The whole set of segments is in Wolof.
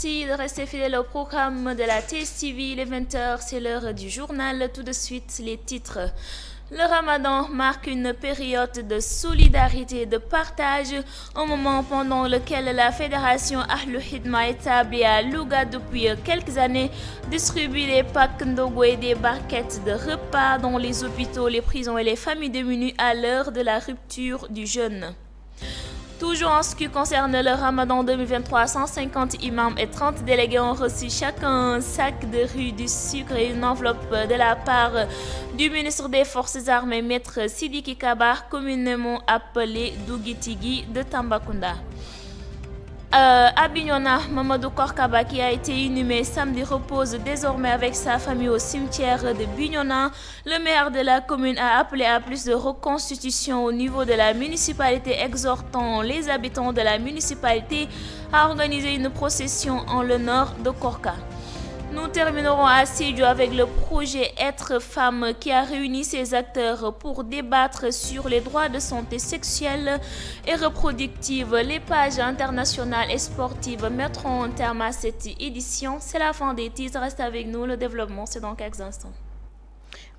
merci de rester fidèle au programme de la TSTV. Il est 20h, c'est l'heure du journal. Tout de suite, les titres. Le Ramadan marque une période de solidarité et de partage, un moment pendant lequel la fédération Ahlou Hidma établie à Louga depuis quelques années distribue des packs ndogo et des barquettes de repas dans les hôpitaux, les prisons et les familles démunies à l'heure de la rupture du jeûne. Toujours en ce qui concerne le Ramadan 2023, 150 imams et 30 délégués ont reçu chacun un sac de riz, du sucre et une enveloppe de la part du ministre des Forces armées, Maître Sidiki Kaba, communément appelé Dougitigi de Tambacounda. À Bignona, Mamadou Korkaba, qui a été inhumé samedi, repose désormais avec sa famille au cimetière de Bignona. Le maire de la commune a appelé à plus de reconstitution au niveau de la municipalité, exhortant les habitants de la municipalité à organiser une procession en l'honneur de Korka. Nous terminerons à Sédhiou avec le projet Être Femme qui a réuni ses acteurs pour débattre sur les droits de santé sexuelle et reproductive. Les pages internationales et sportives mettront un terme à cette édition. C'est la fin des titres. Reste avec nous. Le développement, c'est dans quelques instants.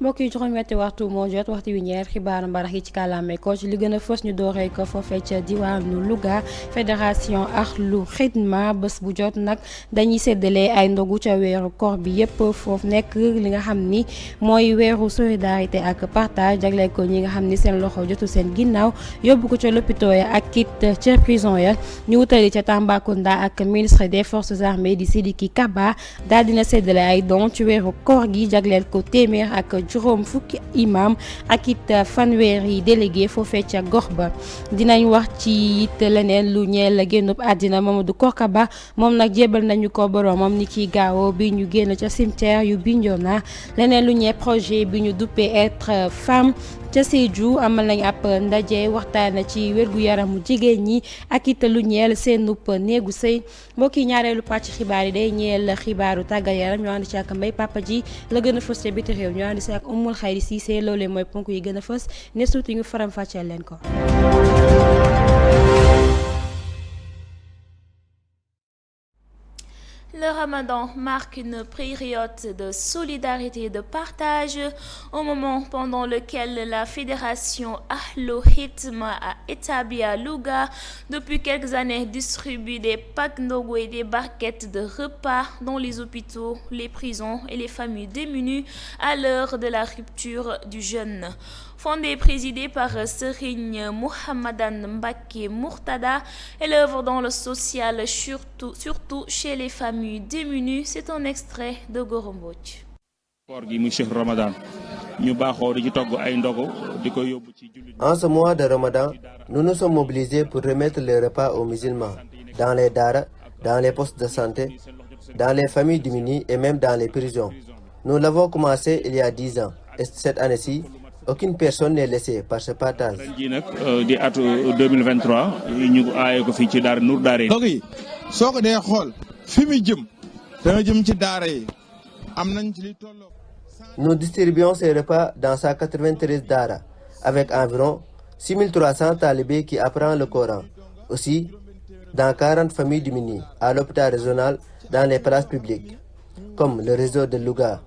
mbokk yi juróom-ñetti waxtu moo jot waxtu wi ñeer xibaaru mbarax yi ci kàllaame ko ci li gën a fës ñu dooree ko foofee ca diwaanu Louga fédération Ahlou Hidma bés bu jot nag dañuy séddale ay ndogu ca weeru koor bi yépp foofu nekk li nga xam ni mooy weeru solidarité ak partage jagleel ko ñi nga xam ni seen loxo jotu seen ginnaaw yóbbu ko ca lopito ya ak it ca prison ya ñu wutali ca Tambacounda ak ministre des forces armées di Sidiki Kaba daal dina séddale ay don ci weeru koor gi jagleel ko téeméer ak juróom fukki imam ak it fanweeri délégué foofee ca gox ba dinañ wax ci it leneen lu ñeel génnub àddina Mamadou Korkaba moom nag jébal nañu ko boroomam ni ki gaawo bi ñu génn ca cimetière yu Bignona leneen lu ñeel projet bi ñu duppee Être Femme ca Sédhiou amal nañ ab ndaje waxtaan ci wérgu yaramu jigéen ñi ak it lu ñeel seenub néegu sëy mbokki ñaareelu pàcc xibaar yi day ñeel xibaaru tàggat yaram ñu ànd ci ak Mbay Papa Ji la gën a fës ca biti réew ñu ànd ci ak Umul Xayri Cissé loolee mooy ponk yi gën a fës ne suuti ñu faram fàcceel leen ko. Le Ramadan marque une période de solidarité et de partage, au moment pendant lequel la fédération Ahlou Hidma a établi à Louga depuis quelques années distribue des packs ndogo et des barquettes de repas dans les hôpitaux, les prisons et les familles démunies à l'heure de la rupture du jeûne. Fondé et présidé par Serigne Mouhamadan Mbacké Mourtada, elle œuvre dans le social, surtout chez les familles démunies. C'est un extrait de Goro Mbodj. En ce mois de Ramadan, nous nous sommes mobilisés pour remettre les repas aux musulmans, dans les daras, dans les postes de santé, dans les familles démunies et même dans les prisons. Nous l'avons commencé il y a 10 ans et cette année-ci, aucune personne n'est laissée par ce partage. di atu 2023 ñu aaye ko fii ci daara Nour daara yi. donc yi soo ko dee xool fi mu jëm dana jëm ci daara yi am nañ ci li tolloo. Nous distribuons ces repas dans 193 daara avec environ 6300 talibés qui apprennent le Coran. Aussi, dans 40 familles démunies, à l'hôpital régional, dans les places publiques, comme le réseau de Louga,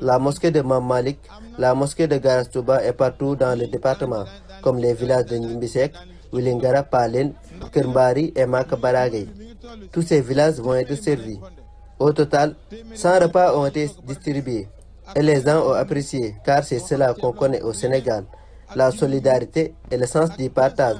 la mosquée de Mam Malik, la mosquée de Garas Touba et partout dans le département, comme les villages de Nimbisek, Wilingara, Palen, Kermbari et Makabaragay. Tous ces villages vont être servis. Au total, 100 repas ont été distribués et les gens ont apprécié car c'est cela qu'on connaît au Sénégal, la solidarité et le sens du partage.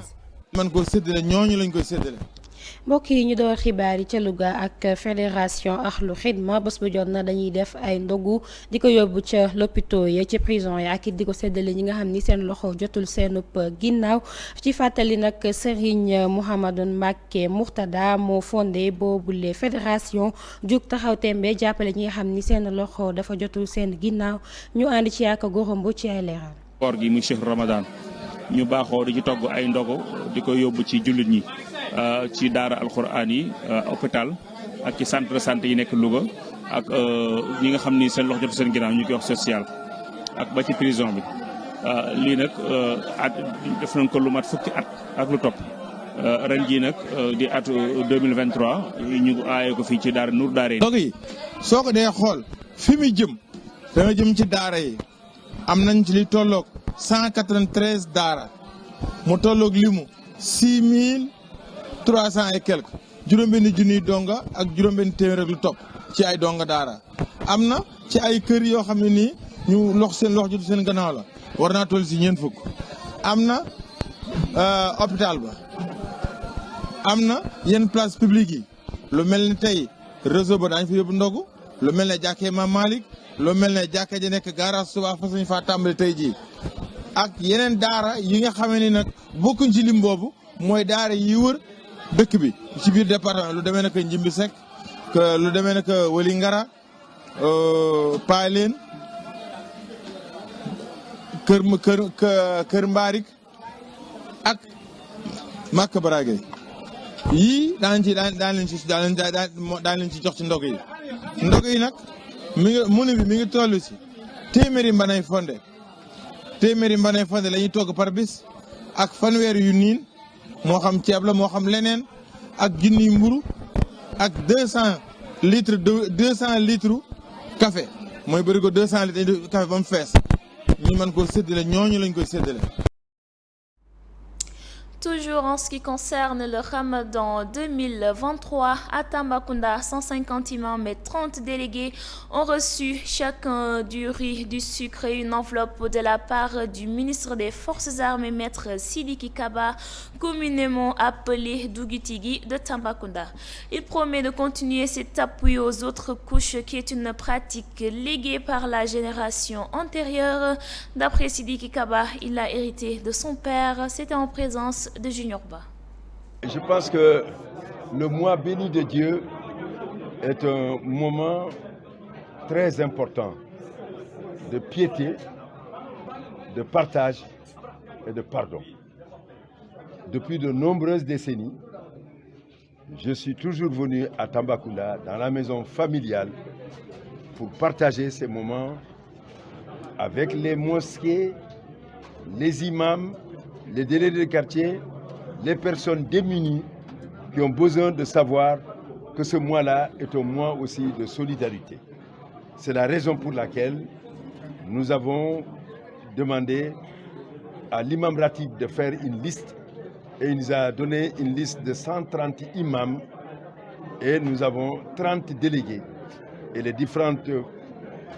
mbokk yi ñu door xibaar yi ca Louga ak fédération Ahlou Hidma bés bu jot na dañuy def ay ndogu di ko yóbbu ca lopito ya ci prison ya ak it di ko séddale ñi nga xam ni seen loxo jotul seenub ginnaaw ci fàttali nag Serigne Mouhamadan Mbacké Mourtada moo fondé boobule fédération jug taxaw tembe jàppale ñi nga xam ni seen loxo dafa jotul seen ginnaaw ñu ànd ci ak gorombo ci ay leeral. koor gi muy Cheikh Ramadan ñu baaxoo di ci togg ay ndogu di ko yóbbu ci jullit ñi. ci daara alxuraan yi hôpital ak ci centre de santé yi nekk Louga ak ñi nga xam ni seen loxo jotu seen ginnaaw ñu koy wax social ak ba ci prison bi lii nag at def nañ ko lu mat fukki at ak lu topp ren jii nag di atu 2023 ñu aaye ko fii ci daara Nour daara yi. ndog yi soo ko dee xool fi mu jëm dana jëm ci daara yi am nañ ci li tolloog 193 daara mu tolloog limu 6300 et quelque juróom-benn junniy donga ak juróom-benn téeméer ak lu topp ci ay donga daara am na ci ay kër yoo xam ne nii ñu lox jotu seen gannaaw la war naa toll si ñeent fukk am na hôpital ba am na yenn place publique yi lu mel ni tey réseau ba daañu fa yóbbu ndogu lu mel ne jàkkee Maam Malick lu mel ne jàkkee ji nekk garage suba fa suñu faa tàmbali tey jii ak yeneen daara yi nga xamee ni nag bokkuñ ci lim boobu mooy daara yi wër dëkk bi ci biir département lu demee nag Njimbi Seck lu demee nag Wali Ngara Paaleen kër Mbaarik ak Màkka Barage yii daan leen ci jox ci ndog yi nag munu bi mi ngi toll si téeméeri mbanay fonde la ñuy togg par bis ak fanweer yu niin moo xam ceeb la moo xam leneen ak junniy mburu ak 200 litres café mooy bëri ko 200 litres café ba mu fees ñu mën koo séddale ñooñu lañ koy séddale. Toujours en ce qui concerne le Ramadan 2023, à Tambacounda, 150 imams et 30 délégués ont reçu chacun du riz, du sucre et une enveloppe de la part du ministre des Forces armées, Maître Sidiki Kaba, communément appelé Dougutigi de Tambacounda. Il promet de continuer cet appui aux autres couches qui est une pratique léguée par la génération antérieure. D'après Sidiki Kaba, il l'a hérité de son père. C'était en présence de Junior Ba. Je pense que le mois béni de Dieu est un moment très important de piété, de partage et de pardon. Depuis de nombreuses décennies, je suis toujours venu à Tambacounda, dans la maison familiale, pour partager ces moments avec les mosquées, les imams, les délégués de quartier, les personnes démunies qui ont besoin de savoir que ce mois-là est un mois aussi de solidarité. C'est la raison pour laquelle nous avons demandé à l'imam Ratib de faire une liste et il nous a donné une liste de 130 imams et nous avons 30 délégués et les différentes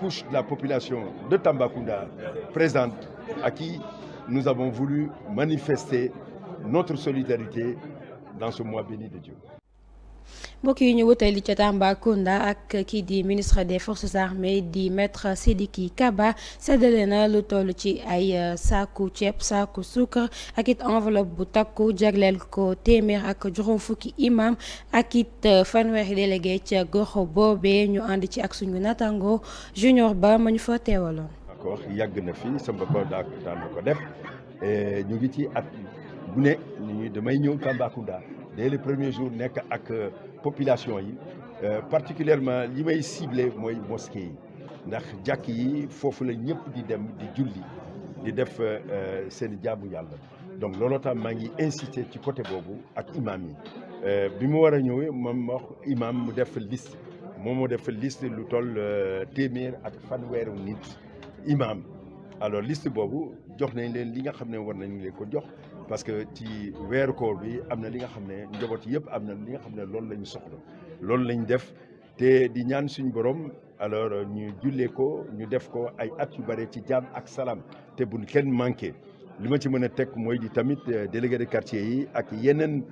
couches de la population de Tambacounda présentes à qui nous avons voulu manifester notre solidarité dans ce mois béni de Dieu. mbokk yi ñu wutali ca Tambacounda ak kii di ministre des forces armées di maître Sidiki Kaba séddale na lu toll ci ay saaku ceeb saaku suukar ak it enveloppe bu takku jagleel ko téeméer ak juróom fukki imam ak it fanweeri délégué ca gox boobee ñu ànd ci ak suñu natango Junior Ba ma ñu fa teewaloon. d'accord yàgg na fi sama ko daan na ko def ñu ngi ci at bu ne damay ñëw Tambacounda dès le premier jour nekk ak population yi particulièrement li may ciblé mooy mosquée yi ndax jàkk yi foofu la ñëpp di dem di julli di def seen jaamu yàlla donc looloo tax maa ngi incité ci côté boobu ak imam yi bi mu war a ñëwee moom wax imam mu def liste moom moo def liste lu toll téeméer ak fanweeru nit imam alors liste boobu jox nañ leen li nga xam ne war nañ leen ko jox parce que ci weeru koor bi am na li nga xam ne njaboot yëpp am na li nga xam ne loolu la ñu soxla loolu lañ def te di ñaan suñu borom alors ñu jullee ko ñu def ko ay at yu bare ci jàmm ak salaam te buñ kenn manqué li ma ci mën a teg mooy di tamit délégué de quartier yi ak yeneen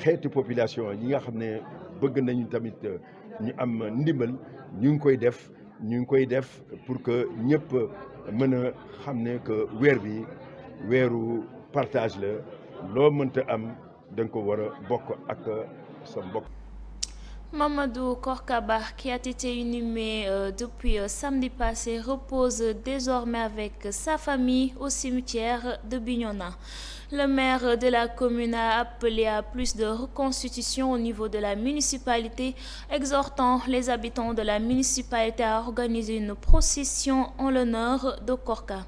xeetu population yi nga xam ne bëgg nañu tamit ñu am ndimbal ñu ngi koy def pour que ñëpp mën a xam ne que weer bi weeru partage la loo mënta am da nga ko war a bokk ak sa mbokk. Mamadou Korkaba, qui a été inhumé depuis samedi passé, repose désormais avec sa famille au cimetière de Bignona. Le maire de la commune a appelé à plus de reconstitution au niveau de la municipalité, exhortant les habitants de la municipalité à organiser une procession en l'honneur de Korka.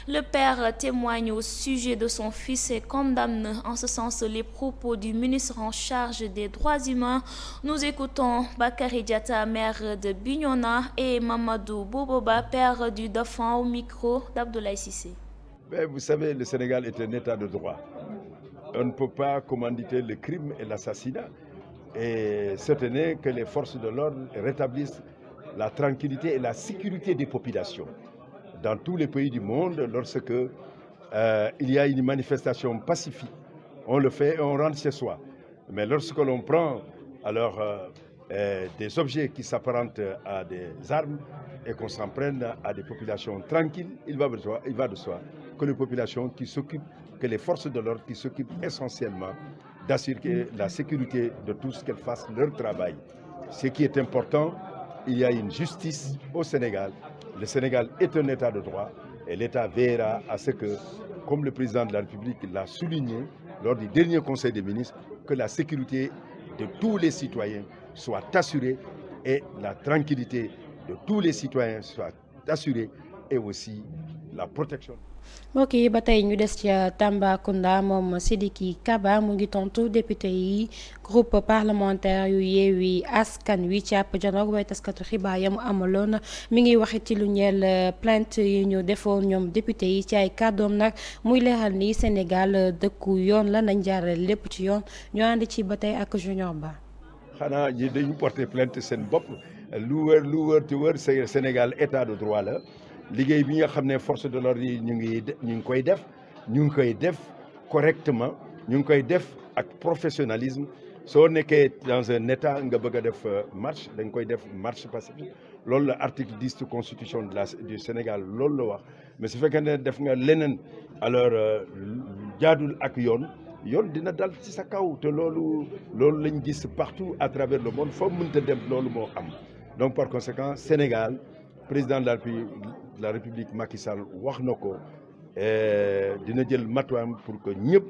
Le père témoigne au sujet de son fils et condamne en ce sens les propos du ministre en charge des droits humains. Nous écoutons Bakary Diatta, maire de Bignona, et Mamadou Boboba, père du dauphin, au micro d'Abdoulaye Cissé. Vous savez, le Sénégal est un état de droit. On ne peut pas commanditer le crime et l'assassinat. Et ce n'est que les forces de l'ordre rétablissent la tranquillité et la sécurité des populations. Dans tous les pays du monde, lorsque il y a une manifestation pacifique, on le fait et on rentre chez soi. Mais lorsque l'on prend alors des objets qui s'apparentent à des armes et qu'on s'en prenne à des populations tranquilles, il va de soi que les populations qui s'occupent, que les forces de l'ordre qui s'occupent essentiellement d'assurer la sécurité de tous, qu'elles fassent leur travail. Ce qui est important, il y a une justice au Sénégal. Le Sénégal est un état de droit et l'État veillera à ce que, comme le président de la République l'a souligné lors du dernier Conseil des ministres, que la sécurité de tous les citoyens soit assurée et la tranquillité de tous les citoyens soit assurée et aussi la protection. mbokk yi ba tey ñu des ca Tambacounda moom Sidiki Kaba mu ngi tontu député yi groupe parlementaire yu Yewwi Askan Wi ci ab janoog way taskatu xibaar ya mu amaloon mi ngi waxit ci lu ñeel plainte yi ñu defoon ñoom député yi ci ay kàddoom nag muy leeral ni Sénégal dëkku yoon la nañ jaarale lépp ci yoon ñu ànd ci ba tey ak Junior Ba. xanaa ñi dañu porté plainte seen bopp lu wër te wër Sénégal état de droit la. liggéey bi nga xam ne force de l'ordre yi ñu ngi koy def correctement ñu ngi koy def ak professionnalisme soo nekkee dans un état nga bëgg a def marche dañ koy def marche pacifique loolu la article 10 de constitution du Sénégal loolu la wax mais su fekkee ne def nga leneen alors jaadul ak yoon dina dal ci sa kaw te loolu lañ gis partout à travers le monde foo mënta dem loolu moo am donc par conséquent Sénégal président de la République Macky Sall wax na ko dina jël matuwaam pour que ñëpp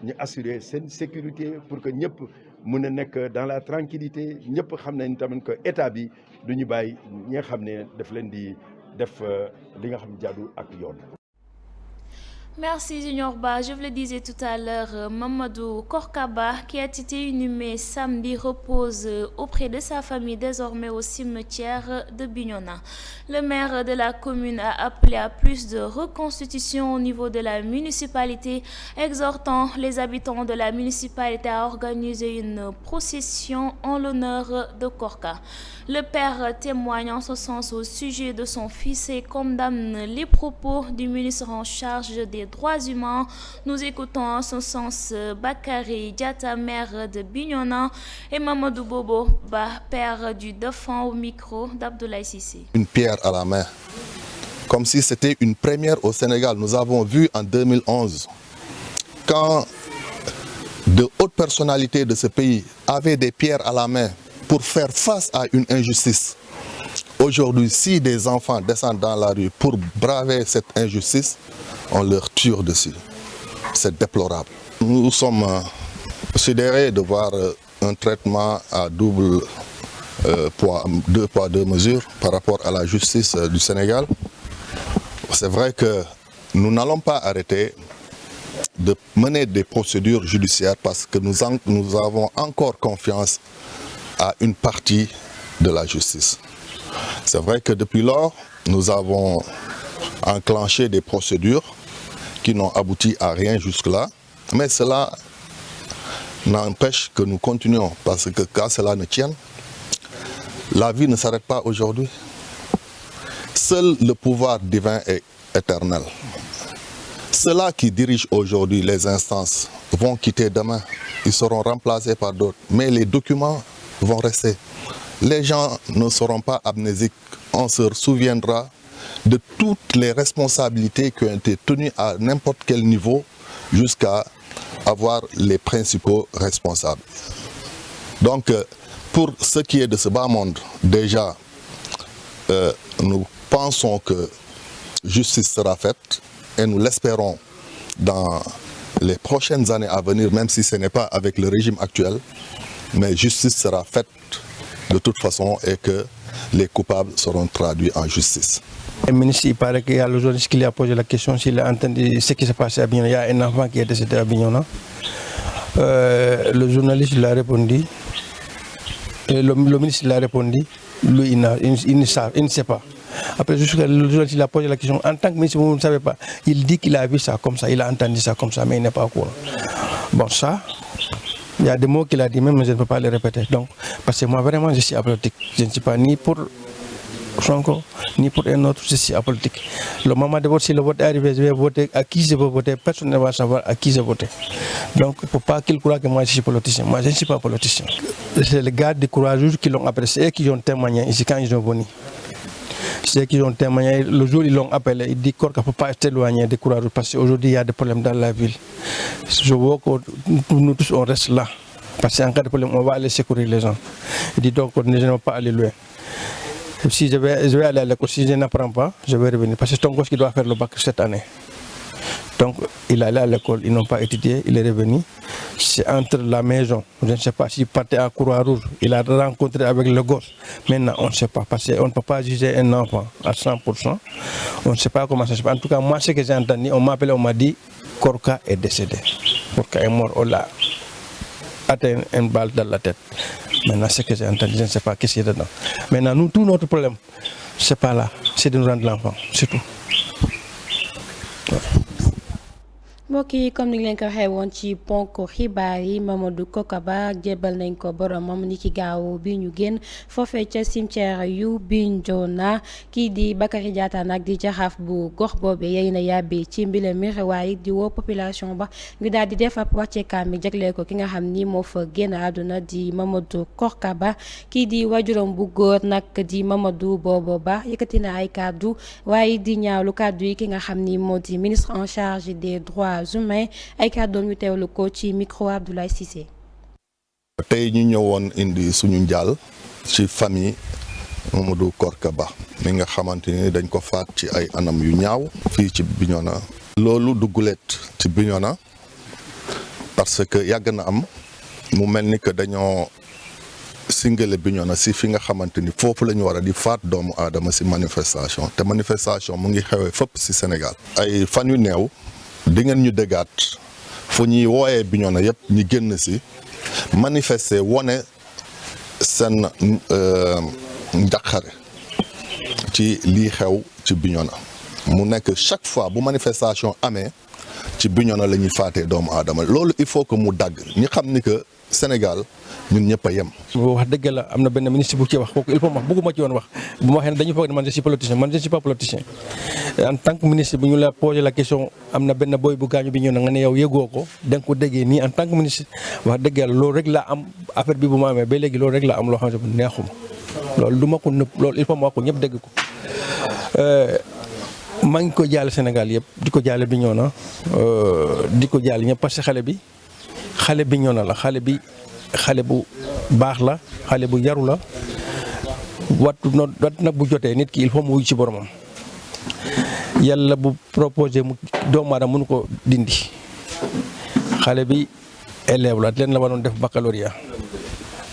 ñu assurer seen sécurité pour que ñëpp mën a nekk dans la tranquillité ñëpp xam nañ tamit que état bi du ñu bàyyi ñi nga xam ne daf leen di def li nga xam ne jaadu ak yoon. Merci Junior Ba. Je vous le disais tout à l'heure, Mamadou Korkaba, qui a été inhumé samedi, repose auprès de sa famille désormais au cimetière de Bignona. Le maire de la commune a appelé à plus de reconstitution au niveau de la municipalité, exhortant les habitants de la municipalité à organiser une procession en l'honneur de Korka. Le père témoigne en ce sens au sujet de son fils et condamne les propos du ministre en charge des droits humains. Nous écoutons en ce sens Bakary Diatta, maire de Bignona, et Mamadou Boboba, père du dauphin, au micro d'Abdoulaye Cissé. Une pierre à la main, comme si c'était une première au Sénégal. Nous avons vu en 2011, quand de hautes personnalités de ce pays avaient des pierres à la main pour faire face à une injustice. Aujourd'hui, si des enfants descendent dans la rue pour braver cette injustice, on leur tire dessus. C'est déplorable. Nous sommes sidérés de voir un traitement à deux poids, deux mesures par rapport à la justice du Sénégal. C'est vrai que nous n'allons pas arrêter de mener des procédures judiciaires parce que nous avons encore confiance à une partie de la justice. C'est vrai que depuis lors, nous avons enclenché des procédures qui n'ont abouti à rien jusque-là, mais cela n'empêche que nous continuons, parce que quand cela ne tient, la vie ne s'arrête pas aujourd'hui. Seul le pouvoir divin est éternel. Ceux-là qui dirigent aujourd'hui les instances vont quitter demain, ils seront remplacés par d'autres, mais les documents vont rester. Les gens ne seront pas amnésiques, on se souviendra de toutes les responsabilités qui ont été tenues à n'importe quel niveau jusqu'à avoir les principaux responsables. Donc, pour ce qui est de ce bas monde, déjà, nous pensons que justice sera faite et nous l'espérons dans les prochaines années à venir, même si ce n'est pas avec le régime actuel, mais justice sera faite de toute façon et que les coupables seront traduits en justice. Le ministre, il paraît qu'il y a le journaliste qui lui a posé la question s'il a entendu ce qui s'est passé à Bignona. Il y a un enfant qui est décédé à Bignona. Le journaliste lui a répondu, le ministre lui a répondu, lui il ne sait pas. Après, jusqu'à le journaliste il a posé la question, en tant que ministre, vous ne savez pas. Il dit qu'il a vu ça comme ça, il a entendu ça comme ça, mais il n'est pas au courant. Bon, ça, il y a des mots qu'il a dit même, mais je ne peux pas les répéter. Donc, parce que moi, vraiment, je suis apolitique. Je ne suis pas ni pour Sonko, ni pour un autre, je suis apolitique. Le moment de vote, si le vote est arrivé, je vais voter à qui je veux voter. Personne ne va savoir à qui je vote. Donc, il ne faut pas qu'il croie que moi, je suis politicien. Moi, je ne suis pas politicien. C'est les gars de Courage qui l'ont apprécié et qui ont témoigné ici quand ils sont venus. Ceux qui ont témoigné, le jour où ils l'ont appelé, ils disent qu'il ne faut pas être éloigné de Courage parce qu'aujourd'hui, il y a des problèmes dans la ville. Je vois que nous tous, on reste là. Parce qu'en cas de problème, on va aller secourir les gens. Il dit donc, ne va pas aller loin. Si je vais aller à l'école, si je n'apprends pas, je vais revenir. Parce que c'est ton gosse qui doit faire le bac cette année. Donc, il est allé à l'école, ils n'ont pas étudié, il est revenu. C'est entre la maison, je ne sais pas s'il partait à Croix-Rouge, il a rencontré avec le gosse. Maintenant, on ne sait pas, parce qu'on ne peut pas juger un enfant à 100%. On ne sait pas comment ça se passe. En tout cas, moi, ce que j'ai entendu, on m'a appelé, on m'a dit, Korka est décédé. Korka est mort, on l'a atteint une balle dans la tête. Maintenant, ce que j'ai entendu, je ne sais pas qu'est-ce qu'il y a dedans. Maintenant, nous, tout notre problème, ce n'est pas là, c'est de nous rendre l'enfant, c'est tout. mbokk yi comme ni leen ko waxee woon ci ponk xibaar yi Mamadou Kokaba jébal nañ ko boromam ni ci gaaw bi ñu génn foofee ca cimetière yu Bignona kii di Bakary Diatta nag di jaxaaf bu gox boobe yey na yàbbi ci mbile mi waaye di woo population ba ñu daal di def ab wàcceekaam mi jagleel ko ki nga xam ni moo fa génn àdduna di Mamadou Kokaba kii di wajuram bu góor nag di Mamadou Bobo Ba yëkkati na ay kàddu waaye di ñaawlu kàddu yi ki nga xam ni moo di ministre en charge des droits humains ay kàddoom ñu teewlu ko ci micro Abdoulaye Cissé. tey ñu ñëwoon indi suñu njaal ci famille Mamadou Kokaba mi nga xamante ni dañ ko faat ci ay anam yu ñaaw fii ci Bignona. loolu du gulet ci Bignona parce que yàgg na am mu mel ni que dañoo singale Bignona si fi nga xamante ni foofu la ñu war a di faat doomu aadama si manifestation te manifestation mu ngi xewee fépp si Sénégal. ay fan yu néew di ngeen ñu déggaat fu ñuy wooyee Bignona yëpp ñu génn si manifester wone seen njaqare ci lii xew ci Bignona mu nekk chaque fois bu manifestation amee ci Bignona la ñuy faatee doomu aadama loolu il faut que mu dagg ñi xam ni que Sénégal ñun ñëpp a yem. wax dëgg la am na benn ministre bu ci wax kooku il faut ma bëgguma ci woon wax bu ma waxee ne dañu foog ne man je suis politicien man je ne suis pas politicien en tant que ministre bu ñu la posé la question am na benn boy bu gaañu bi ñëw na nga ne yow yëgoo ko da nga ko déggee nii en tant que ministre wax dëgg yàlla loolu rek laa am affaire bi bu ma amee ba léegi loolu rek laa am loo xam ne neexuma loolu du ma ko nëpp loolu il faut ma wax ko ñëpp dégg ko maa ngi ko jaale Sénégal yëpp di ko jaale Bignona di ko jaale ñëpp parce que xale Bignona la xale bu baax la xale bu yaru la wat nag bu jotee nit ki il faut mu wuy ci boromam yàlla bu proposé mu doomu aadama mënu ko dindi xale bi élève la leen la waroon def baccalauréat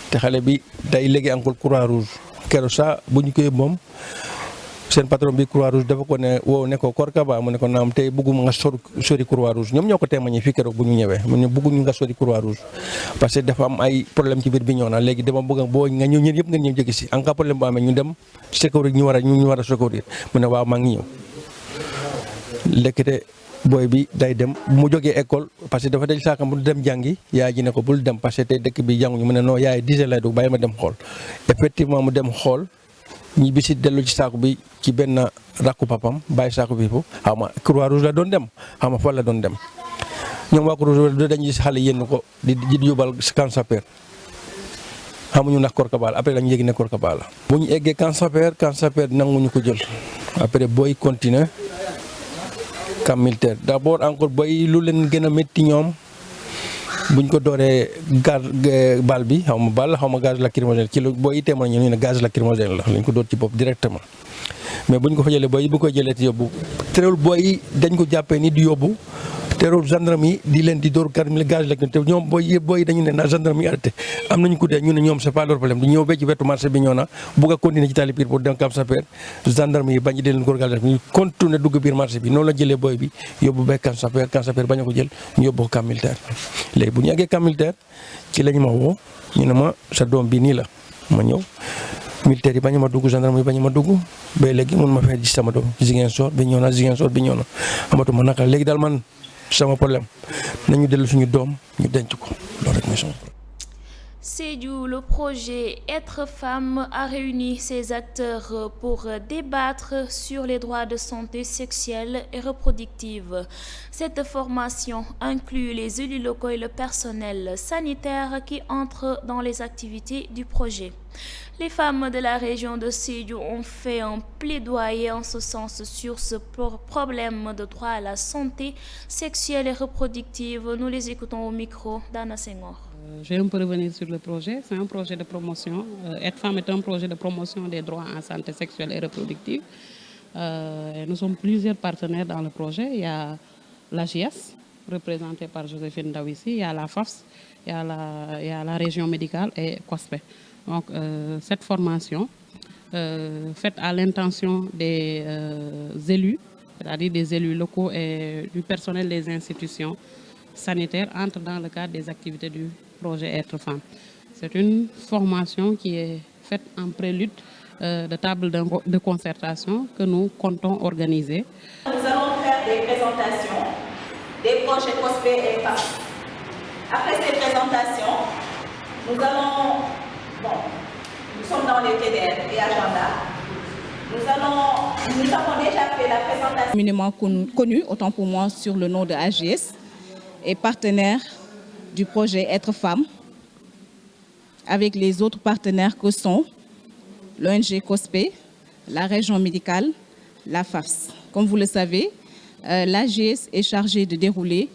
te xale bi day léegi encore Croix-Rouge keroog sax bu ñu koy moom seen patron bi Croix-Rouge dafa ko ne woo ne ko Kokaba mu ne ko naam tey bëgguma nga sori Croix-Rouge ñoom ñoo ko témoigné fii keroog bu ñu ñëwee mu ne bëgguñu nga sori Croix-Rouge parce que dafa am ay problème ci biir Bignona léegi dama bëgg boo nga ñëw ñeen yëpp ngeen ñëw jóge si en cas problème bu amee ñu dem secourir ñu war a secourir mu ne waaw maa ngi ñëw lekkite booy bi day dem mu jógee école parce que dafa daj saakam bu dem jàngi yaay ji ne ko bul dem parce que tey dëkk bi jànguñu mu ne non yaay 10 heures lay dugg bàyyi ma dem xool effectivement mu dem xool ñi bisi dellu ci saako bi ci benn rakku papam bàyyi saako bi foofu xaw ma Croix-Rouge la doon dem xaw ma fan la doon dem ñoom waa Croix-Rouge dañuy gis xale yéen ko di yóbbal camp sapeur xamuñu ndax Kokaba la après dañu yëg ne Kokaba la. bu ñu eggee camp sapeur nanguñu ko jël après booy continuer camp militaire d'abord encore booy lu leen gën a métti ñoom. buñ ko dooree bal bi xaw ma bal xaw ma gaz lacrymogène ci lu booy itee ma ñu ne gaz lacrymogène la lañ ko door ci bopp directement mais buñ ko fa jëlee booy bu koy jëlee ci yóbbu terewul booy dañ ko jàppee ni di yóbbu te gendarme yi di leen di door gaz la te ñoom booy dañu ne na gendarme yi arrêté am nañu ko dee ñu ne ñoom c'est pas leur problème du ñëw ba ci wetu marché bi ñëw na bugg a continuer ci tali biir pour dem Cap Sapeur gendarme yi bañ di leen góor gaz ñu continuer dugg biir marché bi noonu la jëlee booy bi yóbbu ba Cap Sapeur bañ a ko jël ñu yóbbu ko camp militaire léegi bu ñu àggee camp militaire ci lañu ma woo ñu ne ma sa doom bi nii la ma ñëw militaire yi bañ ma dugg gendarme yi bañ ma dugg ba léegi mun ma fee gis sama doom Ziguinchor bi ñëw na amatuma naka léegi daal man sama problème nañu dellu suñu doom ñu denc ko loolu rek mooy sama problème. Sédhiou, le projet Être Femme a réuni ses acteurs pour débattre sur les droits de santé sexuelle et reproductive. Cette formation inclut les élus locaux et le personnel sanitaire qui entrent dans les activités du projet. Les femmes de la région de Sédhiou ont fait un plaidoyer en ce sens sur ce problème de droit à la santé sexuelle et reproductive. Nous les écoutons au micro d'Anna Senghor. Je vais un peu revenir sur le projet. C'est un projet de promotion. Être Femme est un projet de promotion des droits en santé sexuelle et reproductive. Nous sommes plusieurs partenaires dans le projet. Il y a l'AGS, représentée par Joséphine Dawissi, il y a la FAFS, il y a la région médicale et COSPE. Donc, cette formation, faite à l'intention des élus, c'est-à-dire des élus locaux et du personnel des institutions sanitaires, entre dans le cadre des activités du projet Être Femme. C'est une formation qui est faite en prélude de table de concertation que nous comptons organiser. Nous allons faire des présentations des projets COSPE et FAFS. Après ces présentations, nous sommes dans les TDR et agenda. Nous avons déjà fait la présentation. Communément connu, autant pour moi, sur le nom de AGS, et partenaire du projet Être Femme, avec les autres partenaires que sont l'ONG COSPE, la région médicale, la FAFS. Comme vous le savez, l'AGS est chargée de dérouler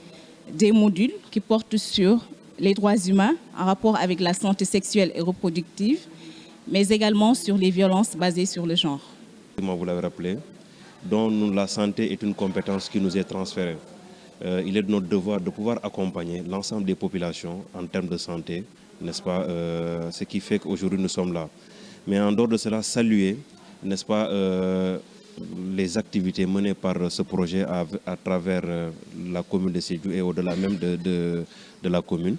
des modules qui portent sur les droits humains en rapport avec la santé sexuelle et reproductive, mais également sur les violences basées sur le genre. Vous l'avez rappelé, dont la santé est une compétence qui nous est transférée. Il est de notre devoir de pouvoir accompagner l'ensemble des populations en termes de santé, n'est-ce pas, ce qui fait qu'aujourd'hui nous sommes là. Mais en dehors de cela, saluer, n'est-ce pas, les activités menées par ce projet à travers la commune de Sédhiou et au-delà même de la commune.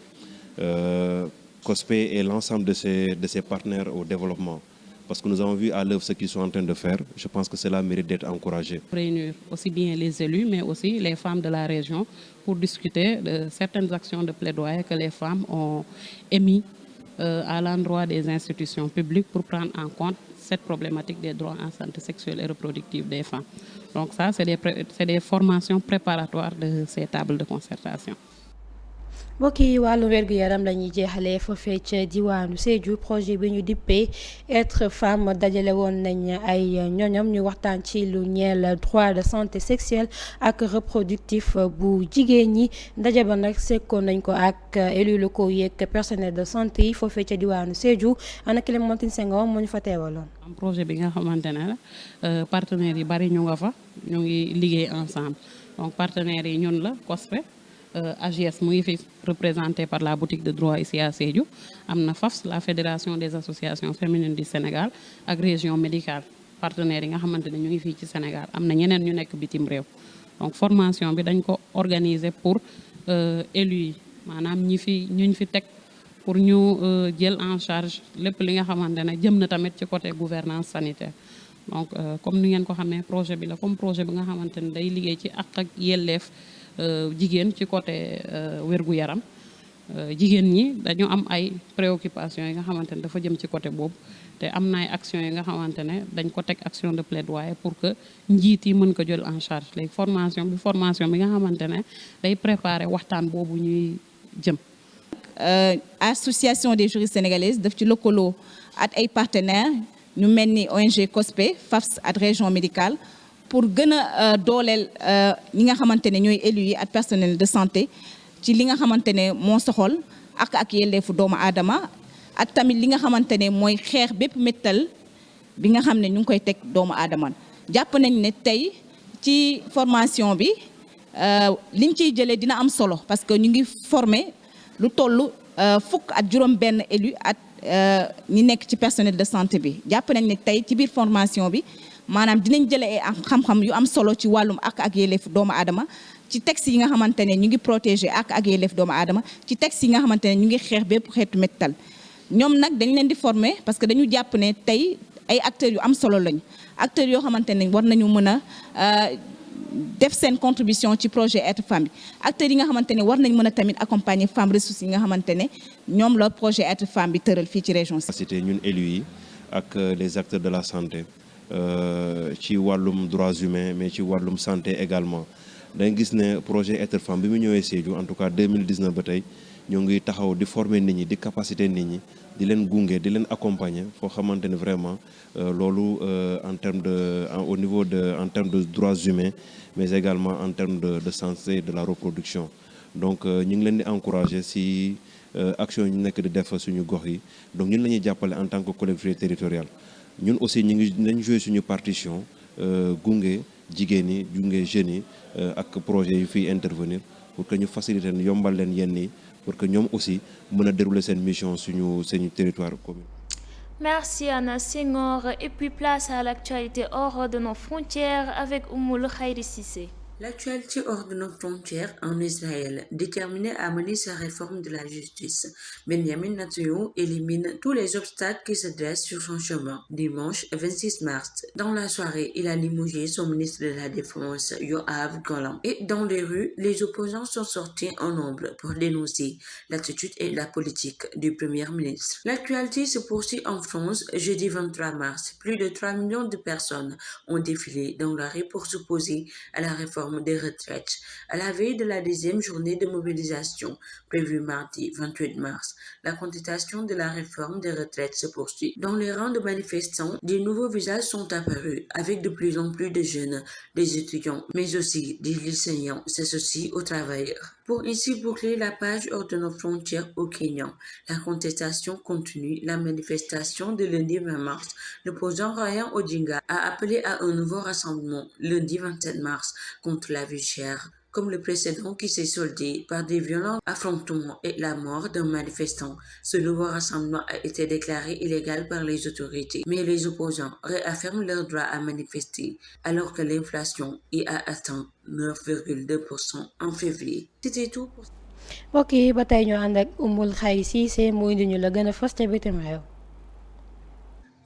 COSPE et l'ensemble de ses partenaires au développement. Parce que nous avons vu à l'œuvre ce qu'ils sont en train de faire. Je pense que cela mérite d'être encouragé. Réunir aussi bien les élus, mais aussi les femmes de la région pour discuter de certaines actions de plaidoyer que les femmes ont émises à l'endroit des institutions publiques pour prendre en compte cette problématique des droits en santé sexuelle et reproductive des femmes. Donc ça, c'est des formations préparatoires de ces tables de concertation. mbokk yi wàllu wergu yaram la ñuy jeexalee foofee ca diwaanu Sédhiou projet bi ñu dippee Être Femme dajale woon nañ ay ñoñom ñu waxtaan ci lu ñeel droit de santé sexuelle ak reproductif bu jigéen ñi ndaje ba nag sekkoon nañ ko ak élus locaux yeeg personnel de santé yi foofee ca diwaanu Sédhiou ana Clémentine Senghor moo ñu fa teewaloon. am projet bi nga xamante ne la partenaires yi bari ñu nga fa ñu ngi liggéey ensemble donc partenaires yi ñun la COSPE. AGS mu ngi fi représenté par la boutique de droit ici à Sédhiou am na FAFS la fédération des associations féminines du Sénégal ak région médicale partenaires yi nga xamante ne ñu ngi fii ci Sénégal am na ñeneen ñu nekk bitim réew donc formation bi dañ ko organiser pour élus yi maanaam ñuñ fi teg pour ñu jël en charge lépp li nga xamante ne jëm na tamit ci côté gouvernance sanitaire donc comme ni ngeen ko xamee projet bi la comme projet bi nga xamante ne day liggéey ci ak yelleef jigéen ci côté wérgu yaram jigéen ñi dañu am ay préoccupations yi nga xamante ne dafa jëm ci côté boobu te am na ay actions yi nga xamante ne dañ ko teg action de plaidoyer pour que njiit yi mën ko jël en charge léegi formation bi nga xamante ne day préparer waxtaan boobu ñuy jëm. Association des juristes sénégalaises daf ci lëkkaloo ak ay partenaires ñu mel ni ONG COSPE FAFS ak région médicale. pour gën a dooleel ñi nga xamante ne ñooy élus yi ak personnel de santé ci li nga xamante ne moo soxal ak yelleefu doomu aadama ak tamit li nga xamante ne mooy xeex bépp méttal bi nga xam ne ñu ngi koy teg doomu aadama jàpp nañ ne tey ci formation bi liñ ciy jëlee dina am solo parce que ñu ngi former lu toll fukk ak juróom-benn élu at ñi nekk ci personnel de santé bi jàpp nañ ne tey ci biir formation bi maanaam dinañ jëlee ay xam-xam yu am solo ci wàllum ak yelleef doomu aadama ci texte yi nga xamante ne ñu ngi protéger ak yelleef doomu aadama ci texte yi nga xamante ne ñu ngi xeex bépp xeetu méttal ñoom nag dañ leen di former parce que dañu jàpp ne tey ay acteurs yu am solo lañu acteurs yoo xamante ne war nañu mën a def seen contribution ci projet Être Femme bi acteurs yi nga xamante ne war nañ mën a tamit accompagner femmes ressources yi nga xamante ne ñoom la projet Être Femme bi tëral fii ci région si cité ñun élus yi ak les acteurs de la santé ci wàllum droits humains mais ci wàllum santé également dañ gis ne projet Être Femme bi mu ñëwee Sédhiou en tout cas 2019 ba tey ñoo ngi taxaw di former nit ñi di capaciter nit ñi di leen gunge di leen accompagner foo xamante ne vraiment loolu en terme de au niveau de en terme de droits humains mais également en terme de santé et de la reproduction donc ñu ngi leen di encourager si action yi ñu nekk di def suñu gox yi donc ñun la ñuy jàppale en tant que collectivité territoriale ñun aussi ñu ngi nañ jouer suñu partition gunge jigéen ñi gunge jeunes yi ak projet yi fiy intervenir pour que ñu faciliter yombal leen yenn yi pour que ñoom aussi mën a dérouler seen mission suñu territoire commune. Merci Anna Senghor. Et puis place à l'actualité hors de nos frontières avec Oumoul Khairi Cissé. L'actualité hors de nos frontières en Israël, déterminé à mener sa réforme de la justice. Benjamin Netanyahu élimine tous les obstacles qui se dressent sur son chemin. Dimanche 26 mars, dans la soirée, il a limogé son ministre de la Défense, Yoav Gallant. Et dans les rues, les opposants sont sortis en nombre pour dénoncer l'attitude et la politique du Premier ministre. L'actualité se poursuit en France jeudi 23 mars. Plus de 3 millions de personnes ont défilé dans la rue pour s'opposer à la réforme des retraites. À la veille de la 10e journée de mobilisation prévue mardi 28 mars, la contestation de la réforme des retraites se poursuit. Dans les rangs de manifestants, de nouveaux visages sont apparus avec de plus en plus de jeunes, des étudiants, mais aussi des lycéens s'associent aux travailleurs. Pour ainsi boucler la page hors de nos frontières au Kenya, la contestation continue. La manifestation de lundi 20 mars, l'opposant Raila Odinga a appelé à un nouveau rassemblement lundi 27 mars contre la vie chère, comme le précédent qui s'est soldé par des violents affrontements et la mort d'un manifestant. Ce nouveau rassemblement a été déclaré illégal par les autorités, mais les opposants réaffirment leur droit à manifester alors que l'inflation y a atteint 9,2% en février. C'était tout pour mbokk yi ba tey ñu ànd ak Oumoul Khairi Cissé mu indi ñu la gën a fës ca bitim réew.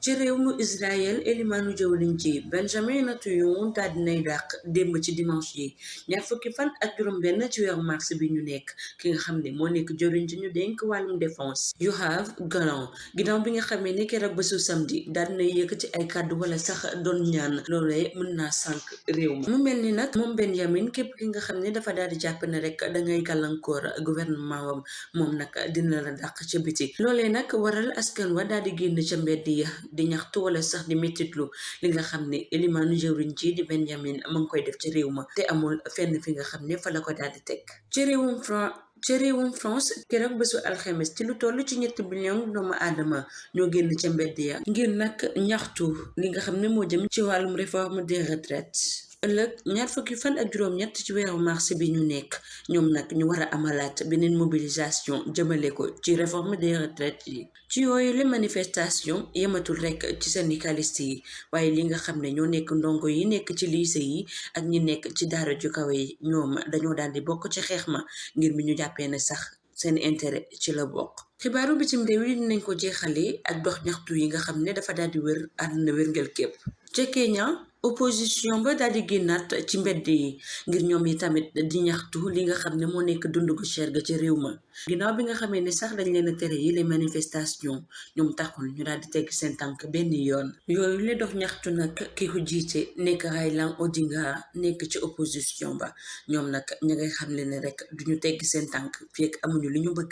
ci réewum Israël elimaanu jawriñ ji Benjamin Netanyahu daal dinay dàq démb ci dimanche yi ñaar fukki fan ak juróom-benn ci weeru mars bi ñu nekk ki nga xam ne moo nekk jawriñ ji ñu dénk wàllum défense Yoav Gallant ginnaaw bi nga xamee ne keroog bésu samedi daal dinay yëkkati ay kàddu wala sax doon ñaan loolee mën naa sànk réew mi mu mel ni nag moom Benjamin képp ki nga xam ne dafa daal di jàpp ne rek dangay gàllankoor gouvernement wam moom nag dina la dàq ca biti loolee nag waral askan wa daal di génn ca mbedd ya di ñaxtu wala sax di mettitlu li nga xam ne elimaanu jawriñ ji di Benjamin ma ngi koy def ci réew ma te amul fenn fi nga xam ne fa la ko daal di teg ci réewum France keroog bésu alxames ci lu toll ci 3 millions doomu aadama ñoo génn ca mbedd ya ngir nag ñaxtu li nga xam ne moo jëm ci wàllum réforme des retraites ëllëg ñaar fukki fan ak juróom-ñett ci weeru mars bi ñu nekk ñoom nag ñu war a amalaat beneen mobilisation jëmale ko ci réforme des retraites yi ci yooyu les manifestations yematul rek ci syndicalistes yi waaye li nga xam ne ñoo nekk ndongo yi nekk ci lycée yi ak ñi nekk ci daara ju kawe yi ñoom dañoo daal di bokk ci xeex ma ngir mi ñu jàppee ne sax seen intérêt ci la bokk xibaaru bitim réew yi dinañ ko jeexale ak dox ñaxtu yi nga xam ne dafa daal di wër àdduna wérngel képp ca Kenya opposition ba daal di génnaat ci mbedd yi ngir ñoom yi tamit di ñaxtu li nga xam ne moo nekk dund gu cher ga ci réew ma ginnaaw bi nga xamee ne sax dañ leen a tere yi les manifestations ñoom taxul ñu daal di tegg seen tànk benn yoon yooyu la dox ñaxtu nag ki ko jiite nekk Raila Odinga nekk ci opposition ba ñoom nag ña ngay xam le ne rek duñu tegg seen tànk fii ak amuñu li ñu bëgg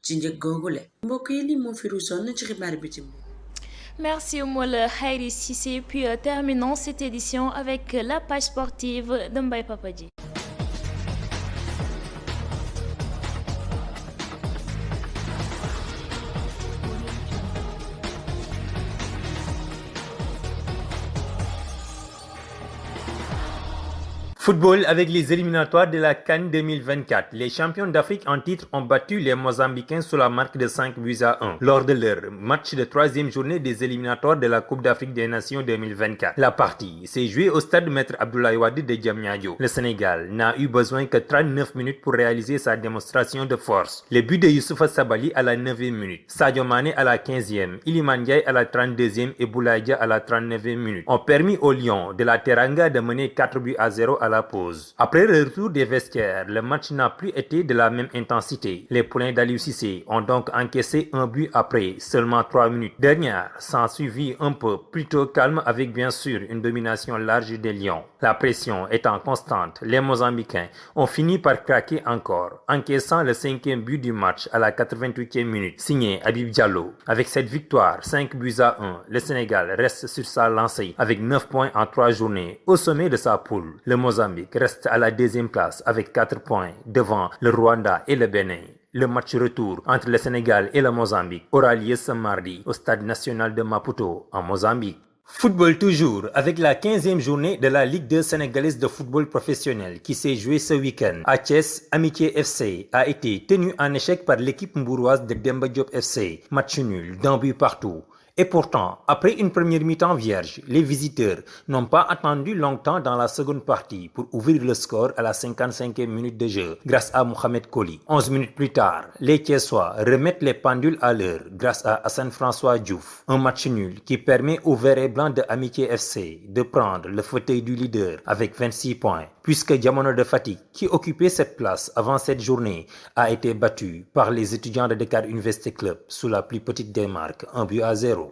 ci njëg googule mbokk yi li moo fi ruusoon ci xibaar bi tim. Merci Oumoul Khairi Cissé. Puis terminons cette édition avec la page sportive de Mbaye Papadji. Football avec les éliminatoires de la CAN 2024. Les champions d'Afrique en titre ont battu les Mozambicains sous la marque de 5-1 lors de leur match de troisième journée des éliminatoires de la Coupe d'Afrique des Nations 2024. La partie s'est jouée au stade Maître Abdoulaye Wade de Diamniadio. Le Sénégal n'a eu besoin que 39 minutes pour réaliser sa démonstration de force. Les buts de Youssoufa Sabali à la 9e minute, Sadio Mané à la 15e, Iliman Ndiaye à la 32e et Boulaye Dia à la 39e minute ont permis aux Lions de la Teranga de mener 4-0 à la pause. Après le retour des vestiaires, le match n'a plus été de la même intensité. Les poulains d'Aliou Cissé ont donc encaissé un but après seulement 3 minutes. Dernière s'en suivit un peu plutôt calme avec bien sûr une domination large des Lions. La pression étant constante, les Mozambicains ont fini par craquer encore, encaissant le 5e but du match à la 88e minute, signé Habib Diallo. Avec cette victoire 5-1, le Sénégal reste sur sa lancée avec 9 points en 3 journées au sommet de sa poule. Le Mozambique reste à la 2e place avec 4 points devant le Rwanda et le Bénin. Le match retour entre le Sénégal et le Mozambique aura lieu ce mardi au stade national de Maputo en Mozambique. Football toujours avec la 15e journée de la Ligue 2 sénégalaise de football professionnel qui s'est jouée ce week-end. À Thiès, Amitié FC a été tenu en échec par l'équipe mbouroise de Demba Diop FC. Match nul, d'un but partout. Et pourtant, après une première mi-temps vierge, les visiteurs n'ont pas attendu longtemps dans la seconde partie pour ouvrir le score à la 55e minute de jeu grâce à Mohamed Koli. 11 minutes plus tard, les Thiessois remettent les pendules à l'heure grâce à Hassan François Diouf. Un match nul qui permet aux Verts et Blancs de Amitié FC de prendre le fauteuil du leader avec 26 points, puisque Diamono de Fatick, qui occupait cette place avant cette journée, a été battu par les étudiants de Dakar Université Club sous la plus petite des marques, 1-0.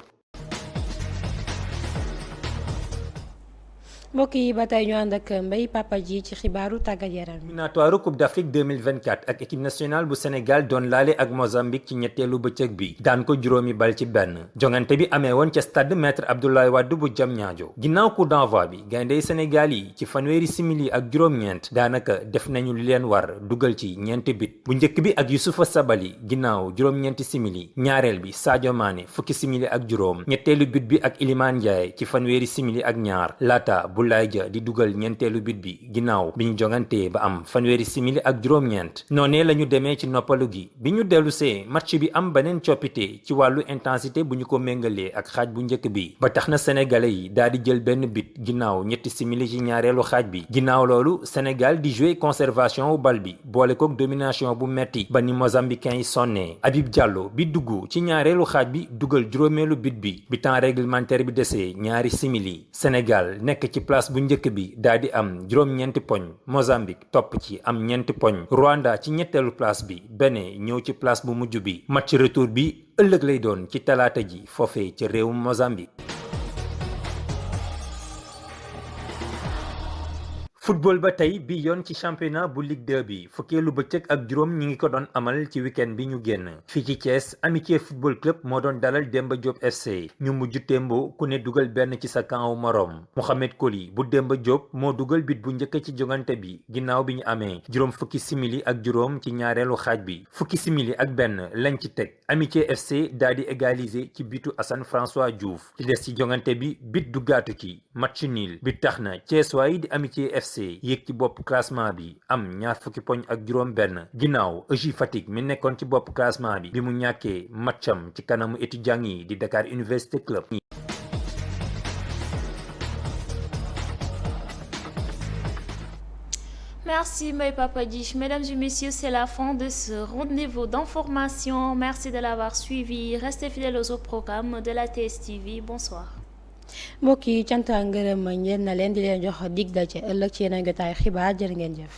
mbokk yi ba tey ñu ànd ak Mbaye Papa Ji ci xibaaru tàggat yaram. éliminatoire Coupe d'Afrique 2024 ak équipe nationale bu Sénégal doon laale ak Mozambique ci ñetteelu bëccëg bi daan ko juróomi bal ci benn. jongante bi amee woon ca stade Maître Abdoulaye Wade bu Diamniadio. ginnaaw coup d'envoi bi gayndey Sénégal yi ci fanweeri simili ak juróom-ñeent daanaka def nañu li leen war dugal ci ñeenti bit bu njëkk bi ak Youssoufa Sabali ginnaaw juróom-ñeenti simili ñaareel bi Sadio Mané fukki simili ak juróom ñetteelu bit bi ak Iliman Ndiaye ci fanweeri simili ak ñaar laata Boulaye Dia di dugal ñeenteelu bit bi ginnaaw bi ñu jongantee ba am fanweeri simili ak juróom-ñeent noonee la ñu demee ci noppalu gi bi ñu dellusee match bi am beneen coppite ci wàllu intensité bu ñu ko méngalee ak xaaj bu njëkk bi ba tax na sénégalais yi daal di jël benn bit ginnaaw ñetti simili ci ñaareelu xaaj bi ginnaaw loolu Sénégal di jouer conservation wu bal bi boole kook domination bu metti ba ni Mozambicains yi sonnee Habib Diallo bi dugg ci ñaareelu xaaj bi dugal juróomeelu bit bi temps réglementaire bi desee ñaari simili Sénégal nekk ci place bu njëkk bi daal di am juróom-ñeenti poñ Mozambique topp ci am ñeenti poñ Rwanda ci ñetteelu place bi Bénin ñëw ci place bu mujj bi match retour bi ëllëg lay doon ci talaata ji foofee ci réewum Mozambique. football ba tey bi yoon ci championnat bu Ligue 2 bi fukkeelu bëccëg ak juróom ñi ngi ko doon amal ci week-end bi ñu génn fii ci Thiès Amitié football club moo doon dalal Demba Diop FC ñu mujj témbo ku ne dugal benn ci sa camp wu moroom Mohamed Koli bu Demba Diop moo dugal bit bu njëkk ci jongante bi ginnaaw bi ñu amee juróom fukki simili ak juróom ci ñaareelu xaaj bi fukki simili ak benn lañ ci teg Amitié FC daal di égaliser ci bitu Hassan François Diouf ci des ci jongante bi bit du gaatu ci match nul bi tax na Thiessois yi di Amitié FC yéeg ci bopp classement bi am ñaar fukki poñ ak juróom benn ginnaaw EJ Fatick mi nekkoon ci bopp classement bi mu ñàkkee matcham ci kanamu étudiants yi di Dakar Université Club. Merci Mbaye Papa Dji. Mesdames et messieurs, c'est la fin de ce rendez-vous d'information. Merci de l'avoir suivi. Restez fidèles aux autres programmes de la TSTV. Bonsoir. mbokk yi cant ak ngërëm ñeen na leen di leen jox dig daje ëllëg ci yeneen jotaay xibaar jërë ngeen jëf.